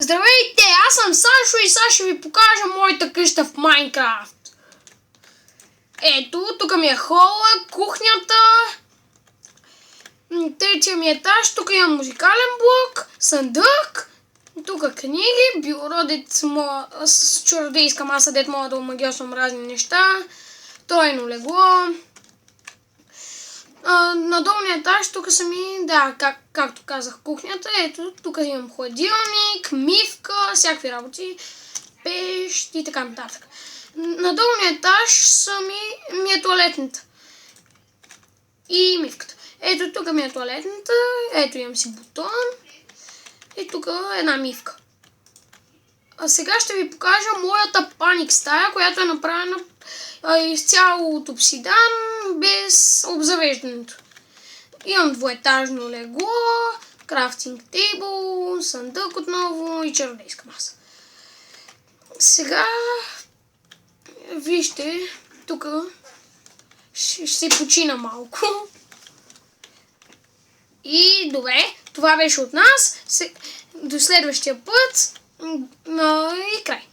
Здравейте, аз съм Сашо и сега ще ви покажа моята къща в Майнкрафт. Ето, тук ми е хола, кухнята, третия ми етаж, тук имам музикален блок, съндък, тук книги, биородец с чародейска маса, дет мога да омагьосвам разни неща, тройно легло. На долния етаж тук са ми, както казах, кухнята. Ето, тук имам хладилник, мивка, всякакви работи, пещ и така нататък. На долния етаж ми е туалетната и мивката. Ето, тук ми е туалетната, ето имам си бутон и тук една мивка. А сега ще ви покажа моята паник стая, която е направена изцяло от обсидан, без обзавеждането. Имам двоетажно легло, крафтинг тейбъл, съндък отново и чародейска маса. Сега вижте, тук ще се почина малко. И добре, това беше от нас. До следващия път и край.